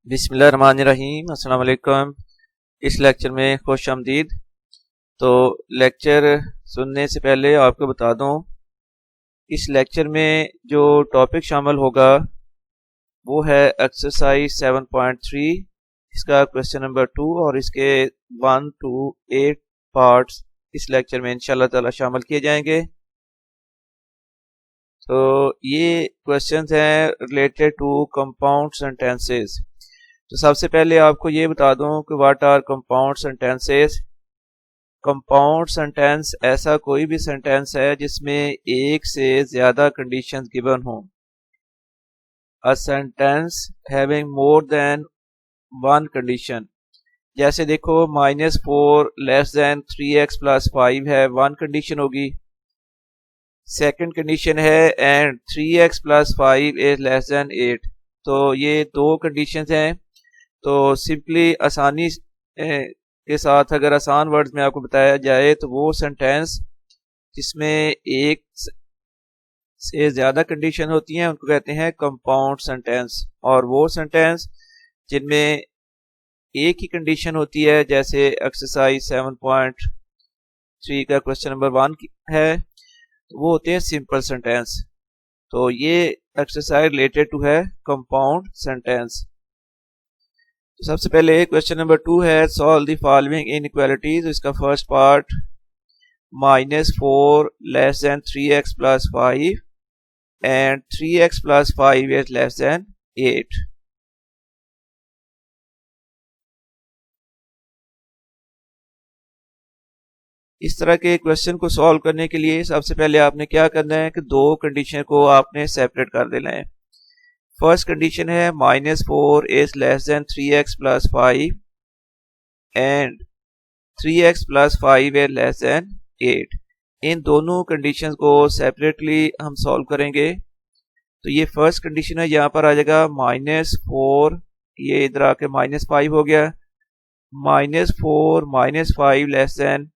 बिस्मिल्लाहिर्रहमानिर्रहीम। अस्सलाम वालेकुम। इस लेक्चर में खुश आमदीद। तो लेक्चर सुनने से पहले आपको बता दूं, इस लेक्चर में जो टॉपिक शामिल होगा वो है एक्सरसाइज 7.3, इसका क्वेश्चन नंबर 2 और इसके 1 to 8 पार्ट्स इस लेक्चर में इंशाल्लाह ताला शामिल किए जाएंगे। तो ये क्वेश्चंस हैं रिलेटेड टू कंपाउंड सेंटेंसेस। तो सबसे पहले आपको ये बता दूं कि what are compound sentences. Compound sentence ऐसा कोई भी सेंटेंस है जिसमें एक से ज्यादा कंडीशंस गिवन हो। A sentence having more than one condition. जैसे देखो -4 लेस देन 3x प्लस 5 है, वन कंडीशन होगी। सेकंड कंडीशन है and 3x plus 5 is less then 8, तो ये दो कंडीशंस हैं। तो सिंपली आसानी के साथ अगर आसान वर्ड्स में आपको बताया जाए तो वो सेंटेंस जिसमें एक से ज्यादा कंडीशन होती हैं उनको कहते हैं कंपाउंड सेंटेंस, और वो सेंटेंस जिनमें एक ही कंडीशन होती है, जैसे एक्सरसाइज 7.3 का क्वेश्चन नंबर 1 है, तो वो होते हैं सिंपल सेंटेंस। तो ये एक्सरसाइज रिलेटेड टू है कंपाउंड सेंटेंस। सबसे पहले क्वेश्चन नंबर 2 है सॉल्व द फॉलोइंग इनइक्वालिटीज। इसका first part -4 less than 3x plus 5 and 3x plus 5 is less then 8। इस तरह के क्वेश्चन को सॉल्व करने के लिए सबसे पहले आपने क्या करना है कि दो कंडीशन को आपने सेपरेट कर देना है। फर्स्ट कंडीशन है -4 is less then 3x plus 5 and 3x plus 5 is less then 8। इन दोनों कंडीशंस को सेपरेटली हम सॉल्व करेंगे। तो ये फर्स्ट कंडीशन है, यहाँ पर आ जाएगा -4, ये इधर आके -5 हो गया। -4 -5 लेस देन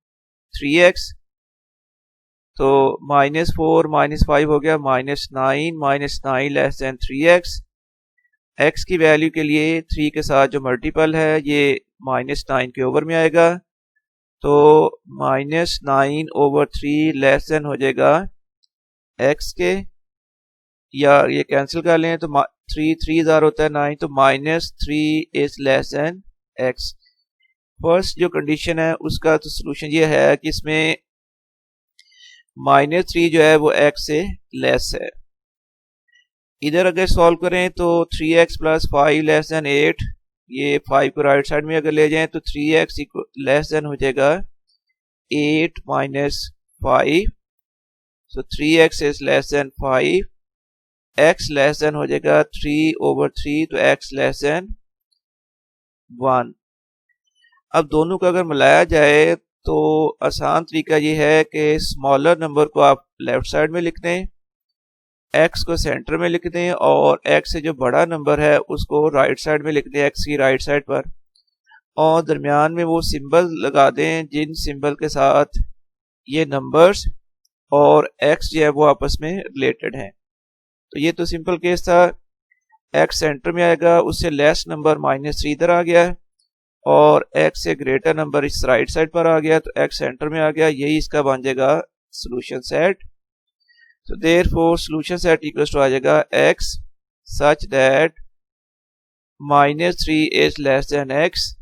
3x, तो -4 -5 हो गया -9 -9 लेस देन 3x। x की वैल्यू के लिए 3 के साथ जो मल्टीपल है ये -9 के ओवर में आएगा, तो -9/3 लेस देन हो जाएगा x के, या ये कैंसिल कर लें तो 3 3 होता है 9, तो -3 is less than x। First जो कंडीशन है उसका तो सोल्यूशन ये है कि इसमें -3 जो है वो x से लेस है। इधर अगर सॉल्व करें तो 3x प्लस 5 लेस देन 8, ये 5 को राइट साइड में अगर ले जाएं तो 3x लेस देन हो जाएगा 8 minus 5, so 3x is less than 5, x less than हो जाएगा 3/3, तो x लेस देन 1। अब दोनों को अगर मिलाया जाए तो आसान तरीका ये है कि स्मॉलर नंबर को आप लेफ्ट साइड में लिख दें, x को सेंटर में लिख दें, और x से जो बड़ा नंबर है उसको राइट साइड में लिख दें, x की राइट साइड पर, और दरमियान में वो सिंबल लगा दें जिन सिंबल के साथ ये नंबर्स और x जो है वो आपस में रिलेटेड हैं। तो ये तो सिंपल केस था। x सेंटर में आएगा, उससे लेस नंबर -3 इधर आ गया, और x से ग्रेटर नंबर इस राइट साइड पर आ गया, तो x सेंटर में आ गया। यही इसका बन जाएगा सोल्यूशन सेट। तो therefore solution set equals to आ जाएगा x such that -3 is less than x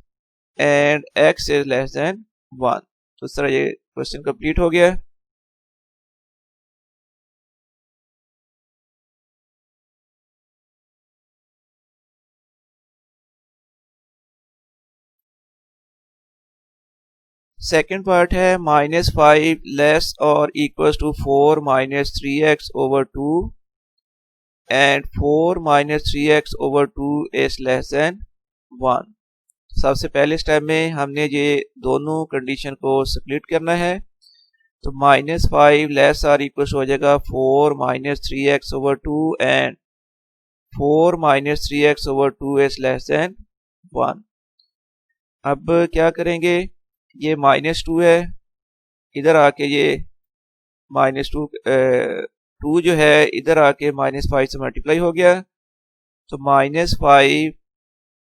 and x is less than 1। तो इस तरह ये क्वेश्चन कंप्लीट हो गया। सेकेंड पार्ट है -5 लेस और equals to 4 -3x over 2 and 4 -3x over 2 is less than 1। सबसे पहले स्टेप में हमने ये दोनों कंडीशन को स्प्लिट करना है। तो -5 लेस और इक्वल्स हो जाएगा 4 -3x over 2 and 4 -3x over 2 is less than 1। अब क्या करेंगे, ये -2 है, इधर आके ये -2 जो है इधर आके -5 से मल्टीप्लाई हो गया, तो -5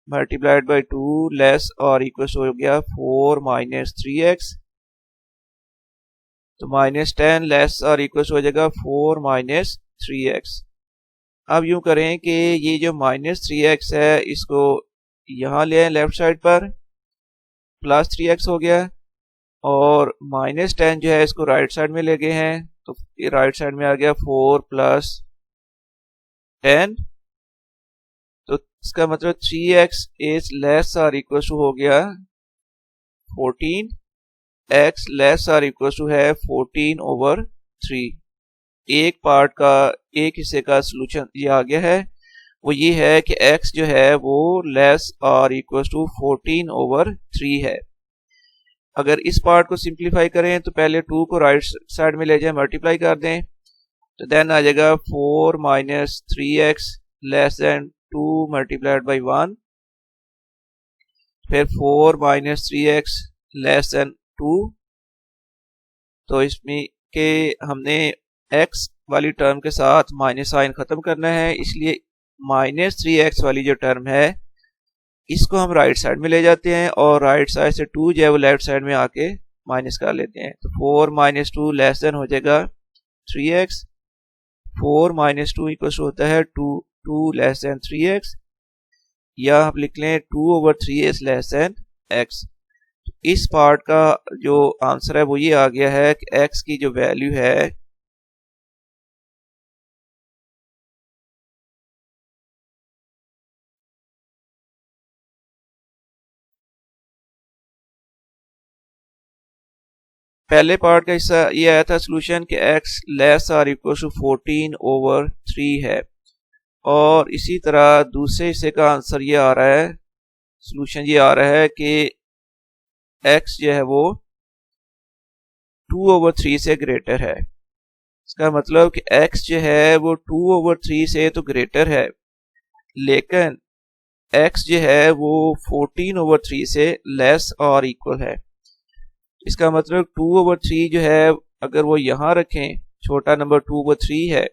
मल्टीप्लाइड बाई 2 लेस और इक्वल हो गया 4 माइनस 3x, तो माइनस 10 लेस और इक्वल हो जाएगा 4 माइनस 3x। अब यूं करें कि ये जो माइनस 3x है इसको यहाँ ले आए लेफ्ट साइड पर, प्लस 3x हो गया, और माइनस 10 जो है इसको राइट साइड में ले गए हैं, तो ये राइट साइड में आ गया 4 प्लस 10, तो इसका मतलब 3x इज लेस और इक्वल टू हो गया 14, x लेस और इक्वल टू है 14/3। एक पार्ट का, एक हिस्से का सलूशन ये आ गया है, वो ये है कि x जो है वो लेस और इक्वल टू 14/3 है। अगर इस पार्ट को सिंप्लीफाई करें तो पहले 2 को राइट साइड में ले जाए, मल्टीप्लाई कर दें, तो देन आ जाएगा 4 minus 3x less than 2 multiplied by 1, फिर 4 माइनस 3x लेस देन 2, तो इसमें के हमने x वाली टर्म के साथ माइनस साइन खत्म करना है, इसलिए माइनस 3x वाली जो टर्म है इसको हम राइट साइड में ले जाते हैं और राइट साइड से 2 जो है वो लेफ्ट साइड में आके माइनस कर लेते हैं, तो 4 माइनस 2 लेस देन हो जाएगा 3x, 4 माइनस 2 इक्वल होता है 2 लेस देन 3x, या हम लिख लें 2/3 इज लेस देन x। इस पार्ट का जो आंसर है वो ये आ गया है कि x की जो वैल्यू है पहले पार्ट का हिस्सा ये आया था सॉल्यूशन कि x लेस और इक्वल टू 14/3 है, और इसी तरह दूसरे हिस्से का आंसर ये आ रहा है, सॉल्यूशन ये आ रहा है कि x जो है वो 2/3 से ग्रेटर है। इसका मतलब कि x जो है वो 2/3 से तो ग्रेटर है, लेकिन x जो है वो 14/3 से लेस और इक्वल है। इसका मतलब 2/3 जो है अगर वो यहां रखें, छोटा नंबर 2/3 है,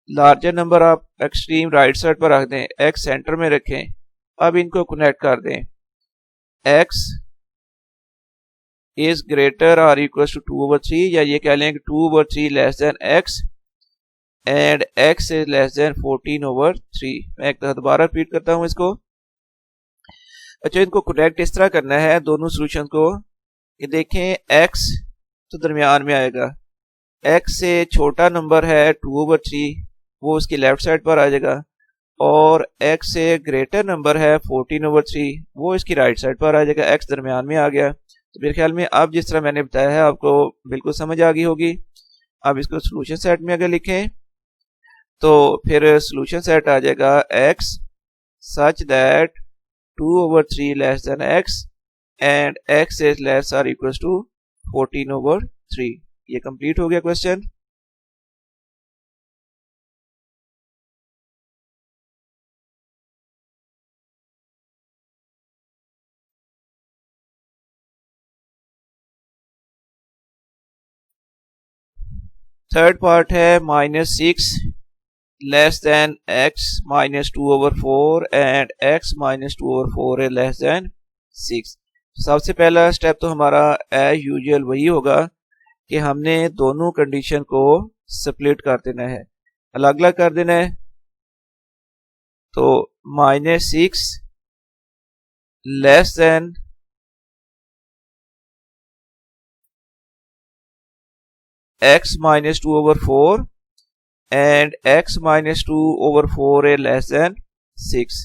लार्जर नंबर आप एक्सट्रीम राइट साइड पर रख दें, x सेंटर में रखें, अब इनको कनेक्ट कर दें, x इज ग्रेटर और इक्वल टू 2/3, या ये कह लें कि 2/3 less than x and x is less then 14/3। मैं एक दोबारा रिपीट करता हूं इसको। अच्छा, इनको कनेक्ट इस तरह करना है दोनों सॉल्यूशन को कि देखें x तो दरमियान में आएगा, x से छोटा नंबर है 2/3 वो उसकी लेफ्ट साइड पर आ जाएगा, और x से ग्रेटर नंबर है 14/3 वो इसकी राइट साइड पर आ जाएगा, x दरमियान में आ गया। तो मेरे ख्याल में अब जिस तरह मैंने बताया है आपको बिल्कुल समझ आ गई होगी। अब इसको सॉल्यूशन सेट में अगर लिखें तो फिर सॉल्यूशन सेट आ जाएगा x such that 2/3 less than x and x is less और इक्वल टू 14/3। ये कंप्लीट हो गया क्वेश्चन। थर्ड पार्ट है -6 less than x -2/4 and x -2/4 is less than 6। सबसे पहला स्टेप तो हमारा एज यूजुअल वही होगा कि हमने दोनों कंडीशन को स्प्लिट कर देना है, अलग अलग कर देना है। तो -6 less than x -2/4 and x -2/4 is less than 6।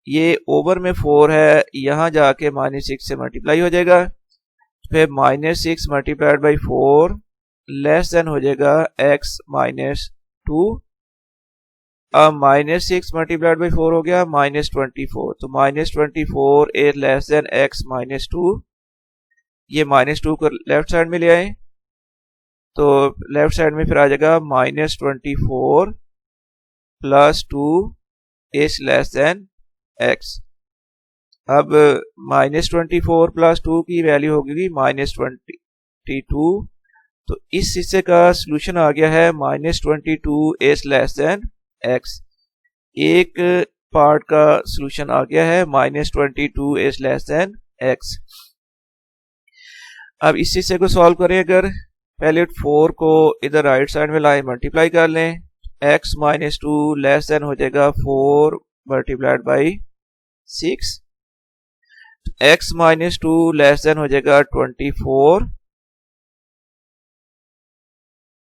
ये ओवर में 4 है, यहां जाके -6 से मल्टीप्लाई हो जाएगा, फिर -6 मल्टीप्लाइड बाई 4 लेस देन हो जाएगा x -2। अब -6 मल्टीप्लाइड बाई 4 हो गया -24, तो -24 इज लेस देन x -2। ये -2 को लेफ्ट साइड में ले आए, तो लेफ्ट साइड में फिर आ जाएगा -24 plus 2 is less than x। अब -24 प्लस 2 की वैल्यू होगी -22, तो इस हिस्से का सॉल्यूशन आ गया है -22 इज लेस देन x। एक पार्ट का सोल्यूशन आ गया है, -22 इज लेस देन x। अब इसी से को सॉल्व करें, अगर पहले 4 को इधर राइट साइड में लाए मल्टीप्लाई कर लें, x -2 लेस देन हो जाएगा 4 multiplied by 6, x -2 less then हो जाएगा 24।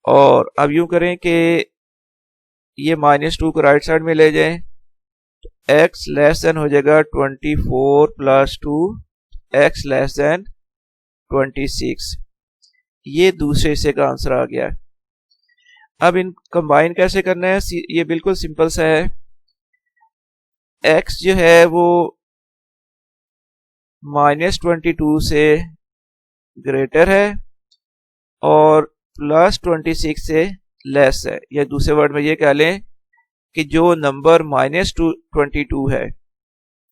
और अब यूं करें कि ये -2 को राइट साइड में ले जाएं, x लेस देन हो जाएगा 24 प्लस 2, x लेस देन 26। ये दूसरे हिस्से का आंसर आ गया। अब इन कंबाइन कैसे करना है, ये बिल्कुल सिंपल सा है। x जो है वो -22 से ग्रेटर है और +26 से लेस है, या दूसरे वर्ड में ये कह लें कि जो नंबर -22 है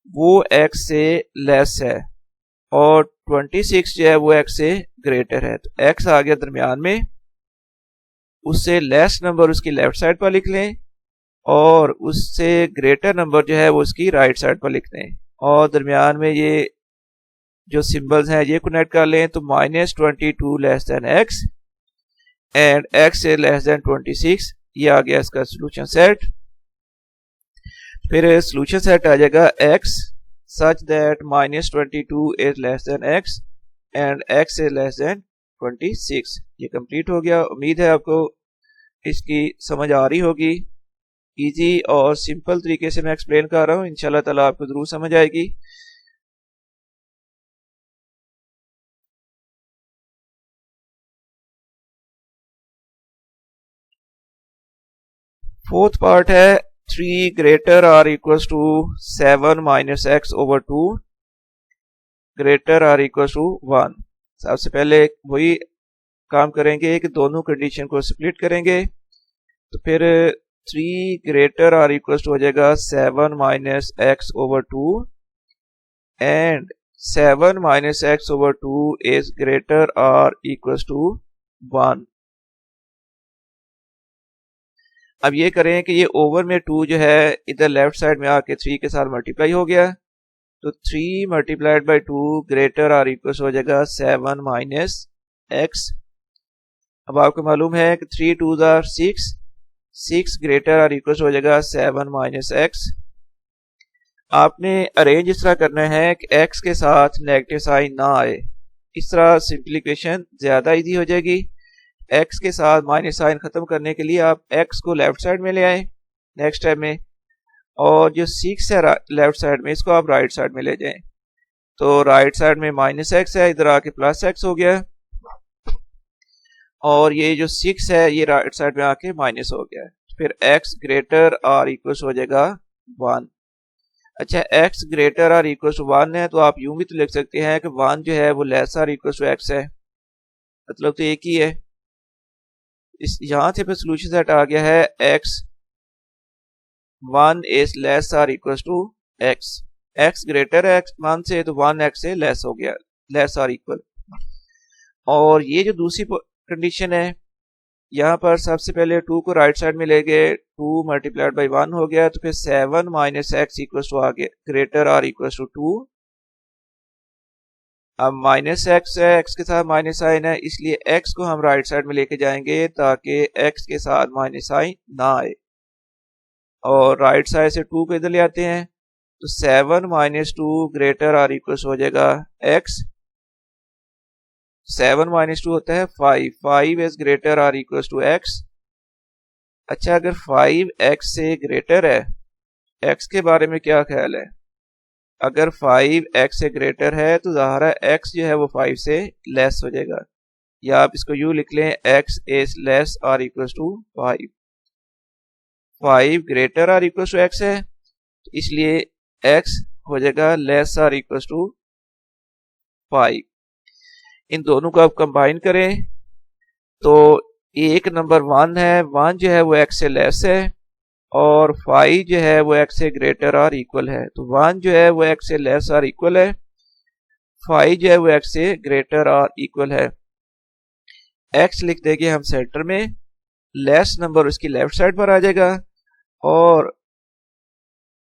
वो x से लेस है और 26 जो है वो x से ग्रेटर है। तो x आ गया दरमियान में, उससे लेस नंबर उसकी लेफ्ट साइड पर लिख लें और उससे ग्रेटर नंबर जो है वो उसकी राइट साइड पर लिख लें, और दरमियान में ये जो सिंबल्स हैं ये कनेक्ट कर लें। तो -22 less than x and x से लेस देन 26, ये आ गया इसका सोल्यूशन सेट। फिर सोल्यूशन सेट आ जाएगा x such that -22 is less than x and x is less than 26। ये कंप्लीट हो गया। उम्मीद है आपको इसकी समझ आ रही होगी। इजी और सिंपल तरीके से मैं एक्सप्लेन कर रहा हूँ, इंशाल्लाह ताला आपको जरूर समझ आएगी। फोर्थ पार्ट है 3 greater or equals to 7 minus x over 2 greater or equals to 1। सबसे पहले वही काम करेंगे कि दोनों कंडीशन को स्प्लिट करेंगे। तो फिर 3 greater or equals to हो जाएगा 7 minus x over 2 and 7 minus x over 2 is greater or equals to 1। अब ये करें कि ये ओवर में 2 जो है इधर लेफ्ट साइड में आके 3 के साथ मल्टीप्लाई हो गया। तो 3 मल्टीप्लाइड बाई 2 ग्रेटर और इक्वल हो जाएगा 7 माइनस x। अब आपको मालूम है कि 3 2 आर 6 ग्रेटर और इक्वल हो जाएगा 7 माइनस x। आपने अरेंज इस तरह करना है कि x के साथ नेगेटिव साइन ना आए, इस तरह सिंप्लीफिकेशन ज्यादा इजी हो जाएगी। x के साथ माइनस साइन खत्म करने के लिए आप x को लेफ्ट साइड में ले आए नेक्स्ट टाइम में, और जो 6 है लेफ्ट साइड में इसको आप राइट साइड में ले जाएं। तो राइट साइड में -x है, इधर आके +x हो गया, और ये जो 6 है ये राइट साइड में आके माइनस हो गया। फिर x ग्रेटर और इक्वल हो जाएगा 1। अच्छा, x ग्रेटर और इक्वल टू 1 है तो आप यूं भी तो लिख सकते हैं कि 1 जो है वो लेस और इक्वल टू x है, मतलब तो एक ही है। इस यहां से फिर सोल्यूशन सेट आ गया है x 1 इज लेस और इक्वल टू x ग्रेटर है 1 से, तो 1 x से लेस हो गया, लेस और इक्वल। और ये जो दूसरी कंडीशन है, यहाँ पर सबसे पहले 2 को राइट साइड में ले गए, 2 मल्टीप्लाइड बाई 1 हो गया, तो फिर 7 माइनस x इक्वल टू आ गया ग्रेटर और इक्वल टू 2। अब -x है, x के साथ माइनस साइन है, इसलिए x को हम राइट साइड में लेके जाएंगे ताकि x के साथ माइनस साइन ना आए, और राइट साइड से 2 को इधर ले आते हैं। तो 7 माइनस 2 ग्रेटर और इक्वल हो जाएगा x। 7 माइनस 2 होता है 5 इज ग्रेटर और इक्वल टू x। अच्छा, अगर 5 x से ग्रेटर है, x के बारे में क्या ख्याल है? अगर 5 x से ग्रेटर है तो ज़ाहिर है x जो है वो 5 से लेस हो जाएगा, या आप इसको यूं लिख लें x इज लेस और इक्वल टू 5। 5 ग्रेटर और इक्वल टू x है, इसलिए x हो जाएगा लेस और इक्वल टू 5। इन दोनों को आप कंबाइन करें तो एक नंबर 1 है, 1 जो है वो x से लेस है, और 5 जो है वो x से ग्रेटर और इक्वल है। तो 1 जो है वो x से लेस और इक्वल है, 5 जो है वो x से ग्रेटर और इक्वल है। x लिख देंगे हम सेंटर में, लेस नंबर उसकी लेफ्ट साइड पर आ जाएगा, और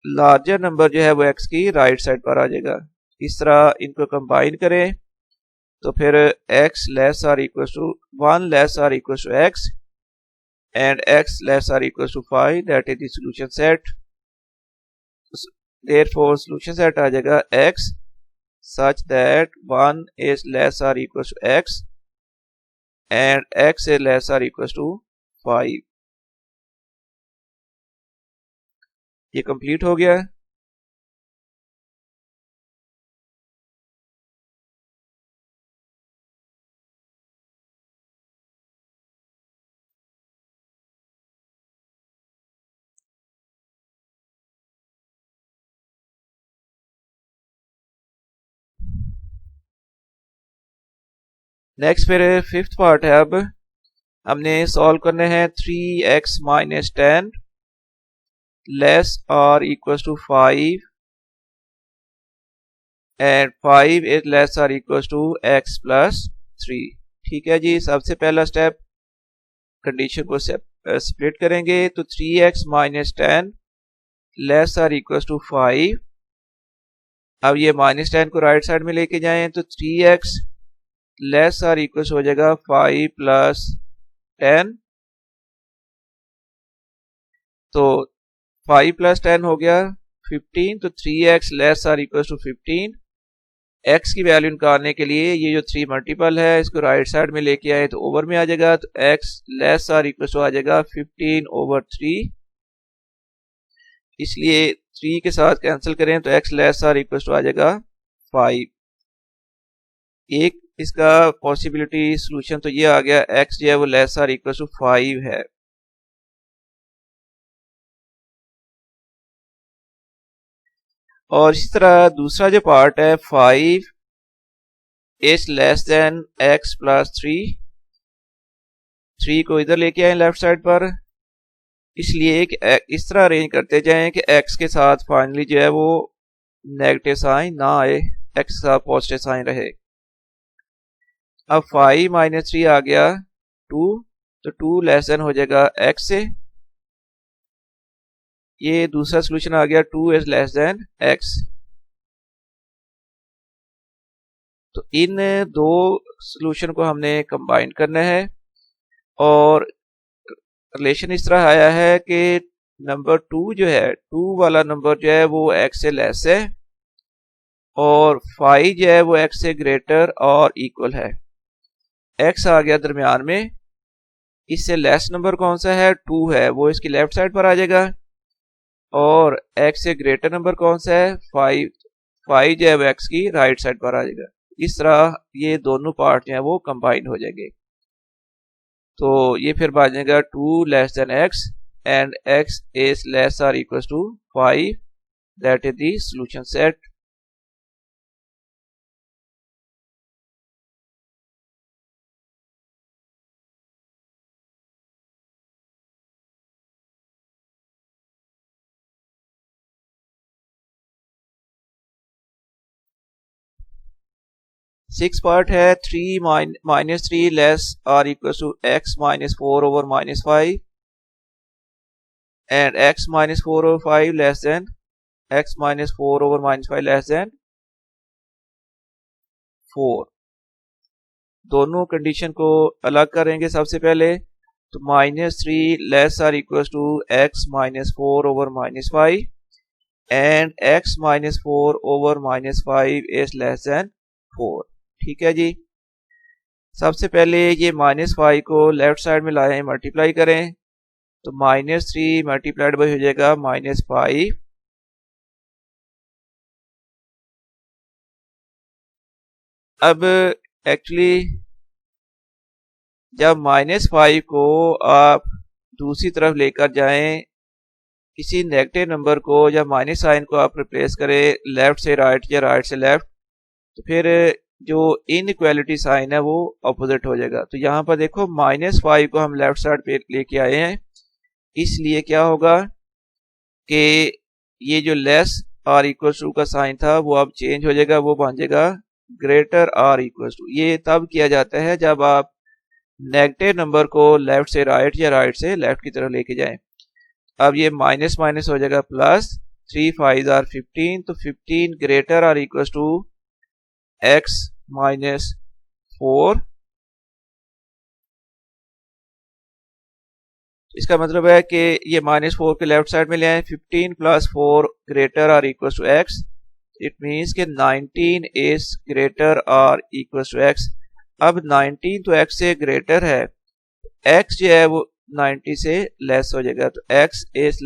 लार्जर नंबर जो है वो x की राइट साइड पर आ जाएगा। इस तरह इनको कंबाइन करें तो फिर x less or equal to 1 less or equal to x and x less or equals to 5, that is the solution set. Therefore solution set आ जाएगा x such that 1 is less or equals to x and x is less or equals to 5. ये complete हो गया। Next फिर fifth part है। अब हमने solve करने हैं 3x माइनस 10 लेस और equal to 5 and 5 is less और इक्वल टू x प्लस 3। ठीक है जी। सबसे पहला स्टेप कंडीशन को स्प्लिट करेंगे तो 3x माइनस 10 लेस और इक्वल टू 5। अब ये माइनस 10 को राइट साइड में लेके जाएं तो 3x लेस और इक्वल हो जाएगा 5 प्लस 10। तो 5 प्लस 10 हो गया 15। तो 3x लेस और इक्वल टू 15। x की वैल्यू निकालने के लिए ये जो 3 मल्टीपल है इसको राइट साइड में लेके आए तो ओवर में आ जाएगा। तो x लेस और इक्वल टू आ जाएगा 15/3। इसलिए 3 के साथ कैंसिल करें तो x लेस और इक्वल टू आ जाएगा 5। एक इसका पॉसिबिलिटी सॉल्यूशन तो ये आ गया x जो है वो लेस और इक्वल टू 5 है। और इसी तरह दूसरा जो पार्ट है 5 is less than x plus 3। 3 को इधर लेके आए लेफ्ट साइड पर, इसलिए इस तरह अरेंज करते जाएं कि x के साथ फाइनली जो है वो नेगेटिव साइन ना आए, x के साथ पॉजिटिव साइन रहे। अब 5 माइनस 3 आ गया 2, तो 2 लेस देन हो जाएगा x से। ये दूसरा सॉल्यूशन आ गया 2 इज लेस देन x। तो इन दो सॉल्यूशन को हमने कंबाइन करना है और रिलेशन इस तरह आया है कि नंबर 2 जो है 2 वाला नंबर जो है वो x से लेस है और 5 जो है वो x से ग्रेटर और इक्वल है। x आ गया दरमियान में, इससे लेस नंबर कौन सा है 2 है, वो इसकी लेफ्ट साइड पर आ जाएगा। और x से ग्रेटर नंबर कौन सा है 5 जो है वो x की राइट साइड पर आ जाएगा। इस तरह ये दोनों पार्ट जो है वो कंबाइन हो जाएंगे। तो ये फिर बन जाएगा 2 less than x and x is less और equal to 5, that is the solution set. Six part है 3 माइनस 3 लेस और equal to x minus 4 over minus 5 and x minus 4 over 5 less than x minus 4 over minus 5 less than 4। दोनों condition को अलग करेंगे। सबसे पहले तो माइनस 3 लेस और equal to x minus 4 over minus 5 and x minus 4 over minus 5 is less than 4। ठीक है जी। सबसे पहले ये माइनस 5 को लेफ्ट साइड में लाएं, मल्टीप्लाई करें तो माइनस 3 मल्टीप्लाइड बाई हो जाएगा माइनस 5। अब एक्चुअली जब माइनस 5 को आप दूसरी तरफ लेकर जाएं, किसी नेगेटिव नंबर को या माइनस साइन को आप रिप्लेस करें लेफ्ट से राइट या राइट से लेफ्ट, तो फिर जो इनइक्वालिटी साइन है वो अपोजिट हो जाएगा। तो यहाँ पर देखो माइनस 5 को हम लेफ्ट साइड पे लेके आए हैं, इसलिए क्या होगा कि ये जो लेस और इक्वल टू का साइन था वो अब चेंज हो जाएगा, वो बन जाएगा ग्रेटर और इक्वल टू। ये तब किया जाता है जब आप नेगेटिव नंबर को लेफ्ट से राइट या राइट से लेफ्ट की तरफ लेके जाएं। अब ये माइनस माइनस हो जाएगा प्लस 3 5 आर 15, तो 15 greater or equal to x minus 4। इसका मतलब है कि ये -4 के लेफ्ट साइड में ले आए, 15 plus 4 greater or equal to x। It means कि 19 is greater or equal to x। अब 19 तो x से ग्रेटर है, x जो है वो 90 से लेस हो जाएगा, तो x is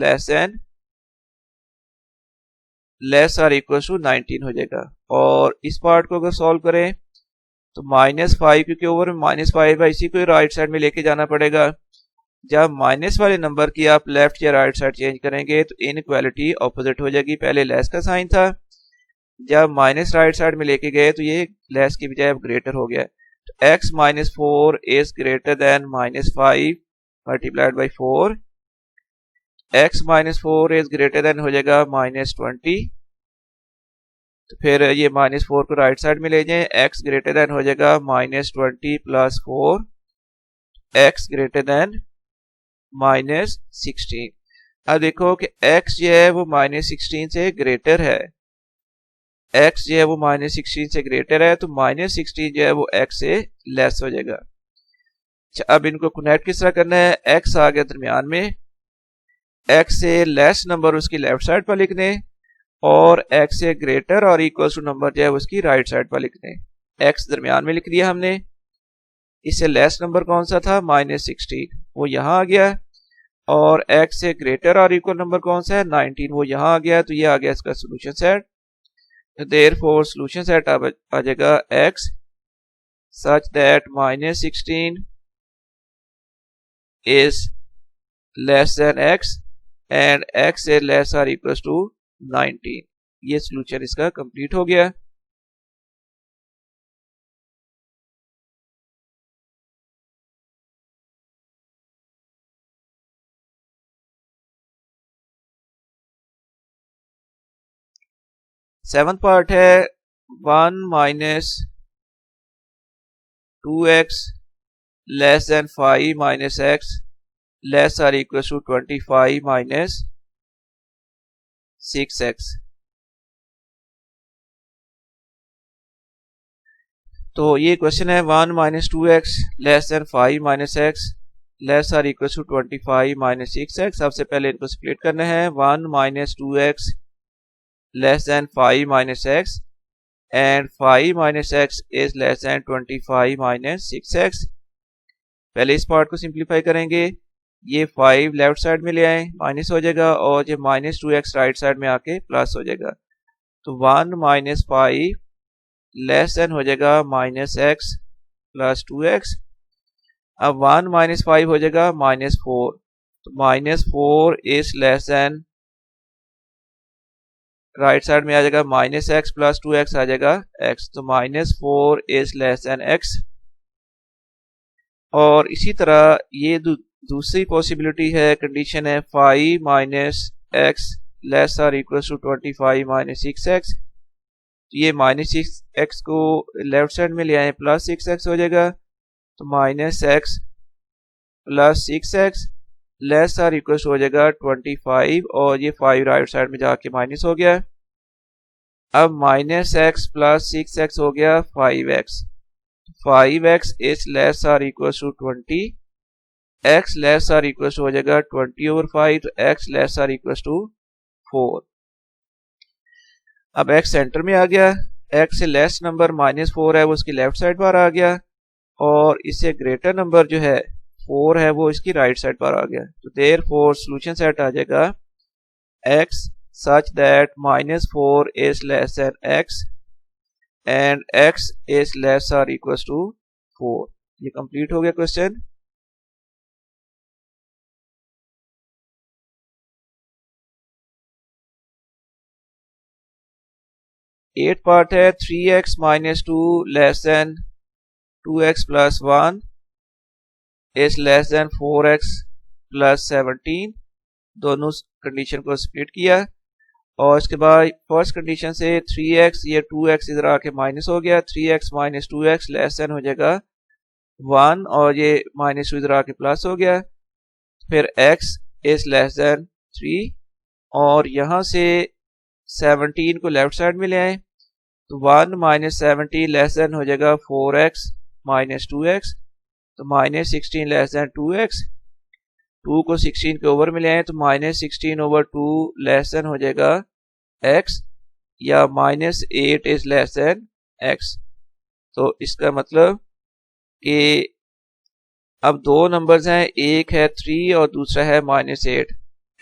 less or equal to 19 हो जाएगा। और इस पार्ट को अगर सॉल्व करें तो -5, क्योंकि ओवर में -5 है, इसी को राइट साइड में लेके जाना पड़ेगा। जब माइनस वाले नंबर की आप लेफ्ट या राइट साइड चेंज करेंगे तो इनइक्वालिटी ऑपोजिट हो जाएगी। पहले लेस का साइन था, जब माइनस राइट साइड में लेके गए तो ये लेस की बजाय अब ग्रेटर हो गया। तो x minus 4 is greater than -5 multiplied by 4। x minus 4 is greater than हो जाएगा -20। तो फिर ये -4 को राइट साइड में ले जाएं, x ग्रेटर देन हो जाएगा -20 प्लस 4, x ग्रेटर देन -16। अब देखो कि x जो है वो -16 से ग्रेटर है, x जो है वो -16 से ग्रेटर है, तो -16 जो है वो x से लेस हो जाएगा। अच्छा, अब इनको कनेक्ट किस तरह करना है, x आ गया दरमियान में, x से लेस नंबर उसकी लेफ्ट साइड पर लिखने और x से ग्रेटर और इक्वल टू नंबर जो है उसकी राइट साइड पर लिखने। x दरमियान में लिख दिया हमने, इससे लेस नंबर कौन सा था, -16, वो यहाँ आ गया, और x से ग्रेटर और इक्वल नंबर कौन सा है, 19, वो यहाँ आ गया। तो ये आ गया इसका solution set. Therefore solution set आ जाएगा x such that -16 is less than x and x is less or equals to 19। ये सोल्यूशन इसका कंप्लीट हो गया। सेवंथ पार्ट है 1 minus 2x less than 5 minus x less or equal to 25 minus 6x। तो ये question है 1 minus 2x less than 5 minus x less or equal to 25 minus 6x। सबसे पहले इनको स्प्लिट करना है, 1 minus 2x less than 5 minus x and 5 minus x is less than 25 minus 6x। पहले इस पार्ट को सिंप्लीफाई करेंगे, ये 5 लेफ्ट साइड में ले आए, माइनस हो जाएगा, और ये -2x राइट साइड में आके प्लस हो जाएगा। तो 1 माइनस 5 लेस देन हो जाएगा -x प्लस 2x। अब 1 माइनस 5 हो जाएगा -4, तो -4 is less then, right side में आ जाएगा -x प्लस 2x आ जाएगा x, तो -4 इज लेस देन x। और इसी तरह ये दूसरी पॉसिबिलिटी है, कंडीशन है 5 minus x less or equal to 25 minus 6x। ये -6x को लेफ्ट साइड में ले आए, प्लस 6x हो जाएगा, तो -x plus 6x less or equal हो जाएगा 25, और ये 5 राइट साइड में जाके माइनस हो गया। अब -x प्लस 6x हो गया 5x, 5x is less or equal to 20, x less or equal हो जाएगा 20/5, तो x less or equal to 4। अब x सेंटर में आ गया, x से लेस नंबर -4 है वो उसकी लेफ्ट साइड पर आ गया, और इससे ग्रेटर नंबर जो है 4 है वो इसकी राइट साइड पर आ गया। तो देयरफॉर सॉल्यूशन सेट आ जाएगा x such that -4 is less than x and x is less or equals to 4। ये कंप्लीट हो गया क्वेश्चन। एट पार्ट है 3x minus 2 less than 2x plus 1 is less than 4x plus 17। दोनों condition को split किया, और इसके बाद फर्स्ट कंडीशन से 3x, ये 2x इधर आके माइनस हो गया, 3x minus 2x less then हो जाएगा 1, और ये -2 इधर आके प्लस हो गया। फिर x इज लेस देन 3, और यहाँ से 17 को लेफ्ट साइड में ले आए तो 1 माइनस 17 लेस देन हो जाएगा 4x माइनस 2x, तो माइनस 16 लेस देन 2x, 2 को 16 के ओवर में ले आए तो माइनस 16 ओवर 2 लेस देन हो जाएगा x, या minus 8 is less than x। तो इसका मतलब कि अब दो नंबर्स हैं, एक है 3 और दूसरा है माइनस 8।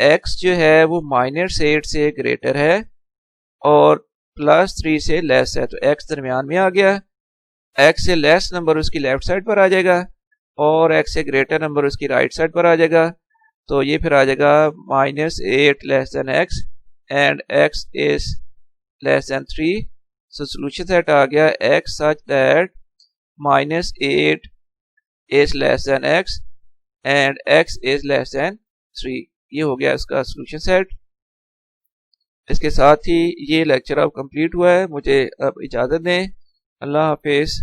x जो है वो माइनस 8 से ग्रेटर है और प्लस 3 से लेस है, तो x दरमियान में आ गया। x से लेस नंबर उसकी लेफ्ट साइड पर आ जाएगा और x से ग्रेटर नंबर उसकी राइट साइड पर आ जाएगा। तो ये फिर आ जाएगा minus 8 less than x and x is less than 3। So solution set आ गया x such that minus 8 is less than x and x is less than 3। ये हो गया इसका सोल्यूशन सेट। इसके साथ ही ये लेक्चर अब कंप्लीट हुआ है। मुझे अब इजाज़त दें। अल्लाह हाफिज़।